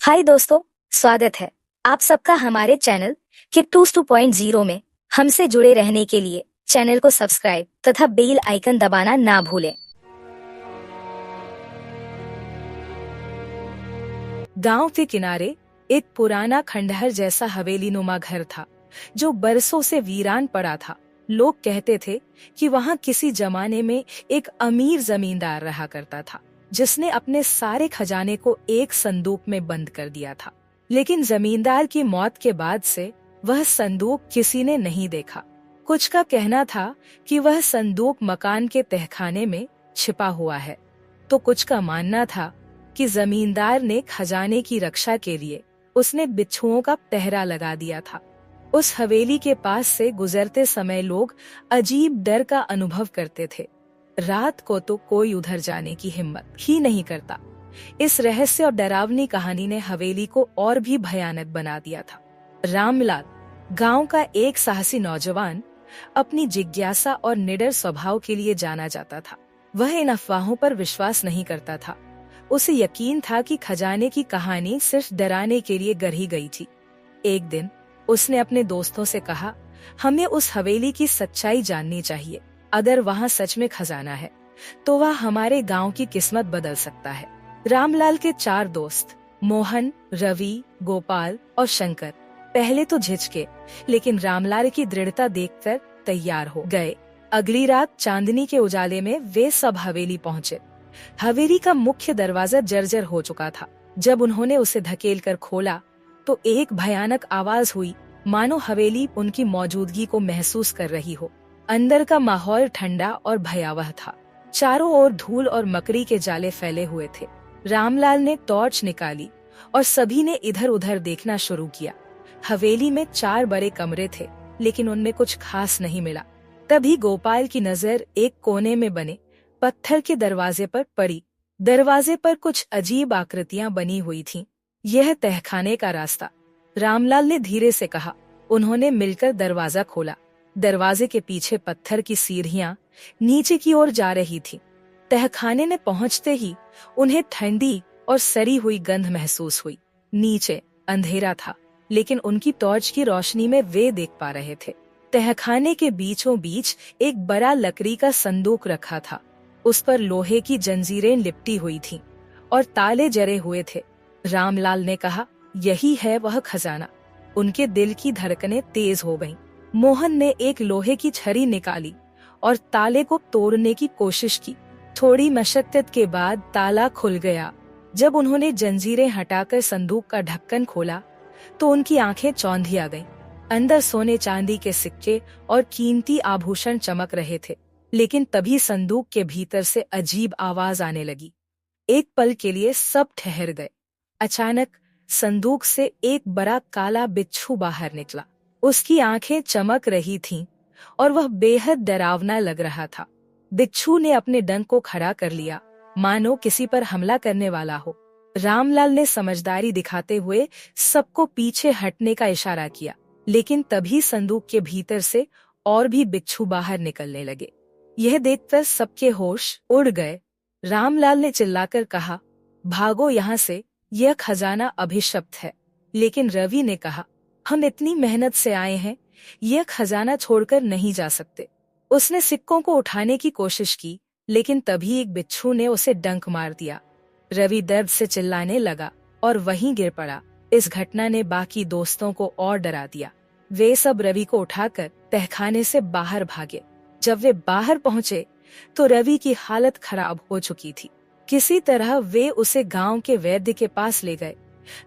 हाय दोस्तों, स्वागत है आप सबका हमारे चैनल किट्टूस 2.0 में। हमसे जुड़े रहने के लिए चैनल को सब्सक्राइब तथा बेल आइकन दबाना ना भूलें। गांव के किनारे एक पुराना खंडहर जैसा हवेलीनुमा घर था जो बरसों से वीरान पड़ा था। लोग कहते थे कि वहां किसी जमाने में एक अमीर जमींदार रहा करता था जिसने अपने सारे खजाने को एक संदूक में बंद कर दिया था। लेकिन जमींदार की मौत के बाद से वह संदूक किसी ने नहीं देखा। कुछ का कहना था कि वह संदूक मकान के तहखाने में छिपा हुआ है, तो कुछ का मानना था कि जमींदार ने खजाने की रक्षा के लिए उसने बिच्छुओं का पहरा लगा दिया था। उस हवेली के पास से गुजरते समय लोग अजीब डर का अनुभव करते थे। रात को तो कोई उधर जाने की हिम्मत ही नहीं करता। इस रहस्य और डरावनी कहानी ने हवेली को और भी भयानक बना दिया था। रामलाल, गांव का एक साहसी नौजवान, अपनी जिज्ञासा और निडर स्वभाव के लिए जाना जाता था। वह इन अफवाहों पर विश्वास नहीं करता था। उसे यकीन था कि खजाने की कहानी सिर्फ डराने के लिए गढ़ी गई थी। एक दिन उसने अपने दोस्तों से कहा, हमें उस हवेली की सच्चाई जाननी चाहिए। अगर वहाँ सच में खजाना है तो वह हमारे गांव की किस्मत बदल सकता है। रामलाल के 4 दोस्त मोहन, रवि, गोपाल और शंकर पहले तो झिझके, लेकिन रामलाल की दृढ़ता देखकर तैयार हो गए। अगली रात चांदनी के उजाले में वे सब हवेली पहुँचे। हवेली का मुख्य दरवाजा जर्जर हो चुका था। जब उन्होंने उसे धकेलकर खोला तो एक भयानक आवाज हुई, मानो हवेली उनकी मौजूदगी को महसूस कर रही हो। अंदर का माहौल ठंडा और भयावह था। चारों ओर धूल और मकड़ी के जाले फैले हुए थे। रामलाल ने टॉर्च निकाली और सभी ने इधर उधर देखना शुरू किया। हवेली में 4 बड़े कमरे थे, लेकिन उनमें कुछ खास नहीं मिला। तभी गोपाल की नजर एक कोने में बने पत्थर के दरवाजे पर पड़ी। दरवाजे पर कुछ अजीब आकृतियां बनी हुई थीं। यह तहखाने का रास्ता, रामलाल ने धीरे से कहा। उन्होंने मिलकर दरवाजा खोला। दरवाजे के पीछे पत्थर की सीढ़ियां नीचे की ओर जा रही थीं। तहखाने में पहुंचते ही उन्हें ठंडी और सड़ी हुई गंध महसूस हुई। नीचे अंधेरा था, लेकिन उनकी टॉर्च की रोशनी में वे देख पा रहे थे। तहखाने के बीचों बीच एक बड़ा लकड़ी का संदूक रखा था। उस पर लोहे की जंजीरें लिपटी हुई थीं और ताले जड़े हुए थे। रामलाल ने कहा, यही है वह खजाना। उनके दिल की धड़कनें तेज हो गईं। मोहन ने एक लोहे की छड़ी निकाली और ताले को तोड़ने की कोशिश की। थोड़ी मशक्कत के बाद ताला खुल गया। जब उन्होंने जंजीरें हटाकर संदूक का ढक्कन खोला तो उनकी आंखें चौंधिया गईं। अंदर सोने चांदी के सिक्के और कीमती आभूषण चमक रहे थे। लेकिन तभी संदूक के भीतर से अजीब आवाज आने लगी। एक पल के लिए सब ठहर गए। अचानक संदूक से एक बड़ा काला बिच्छू बाहर निकला। उसकी आंखें चमक रही थीं और वह बेहद डरावना लग रहा था। बिच्छू ने अपने डंक को खड़ा कर लिया, मानो किसी पर हमला करने वाला हो। रामलाल ने समझदारी दिखाते हुए सबको पीछे हटने का इशारा किया, लेकिन तभी संदूक के भीतर से और भी बिच्छू बाहर निकलने लगे। यह देखकर सबके होश उड़ गए। रामलाल ने चिल्लाकर कहा, भागो यहाँ से, यह खजाना अभिशप्त है। लेकिन रवि ने कहा, हम इतनी मेहनत से आए हैं, यह खजाना छोड़कर नहीं जा सकते। उसने सिक्कों को उठाने की कोशिश की, लेकिन तभी एक बिच्छू ने उसे डंक मार दिया। रवि दर्द से चिल्लाने लगा और वहीं गिर पड़ा। इस घटना ने बाकी दोस्तों को और डरा दिया। वे सब रवि को उठाकर तहखाने से बाहर भागे। जब वे बाहर पहुंचे तो रवि की हालत खराब हो चुकी थी। किसी तरह वे उसे गांव के वैद्य के पास ले गए।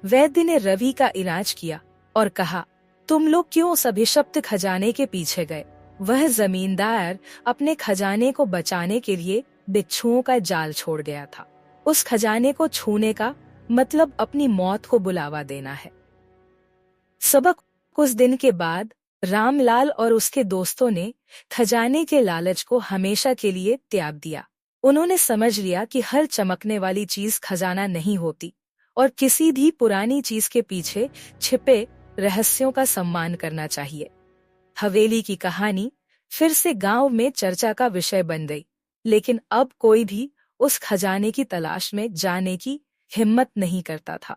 वैद्य ने रवि का इलाज किया और कहा, तुम लोग क्यों उस अभिशप्त खजाने के पीछे गए? वह जमींदार अपने खजाने को बचाने के लिए बिच्छुओं का जाल छोड़ गया था। उस खजाने को छूने का मतलब अपनी मौत को बुलावा देना है। सबक, कुछ दिन के बाद रामलाल और उसके दोस्तों ने खजाने के लालच को हमेशा के लिए त्याग दिया। उन्होंने समझ लिया कि हर चमकने वाली चीज खजाना नहीं होती और किसी भी पुरानी चीज के पीछे छिपे रहस्यों का सम्मान करना चाहिए। हवेली की कहानी फिर से गांव में चर्चा का विषय बन गई, लेकिन अब कोई भी उस खजाने की तलाश में जाने की हिम्मत नहीं करता था।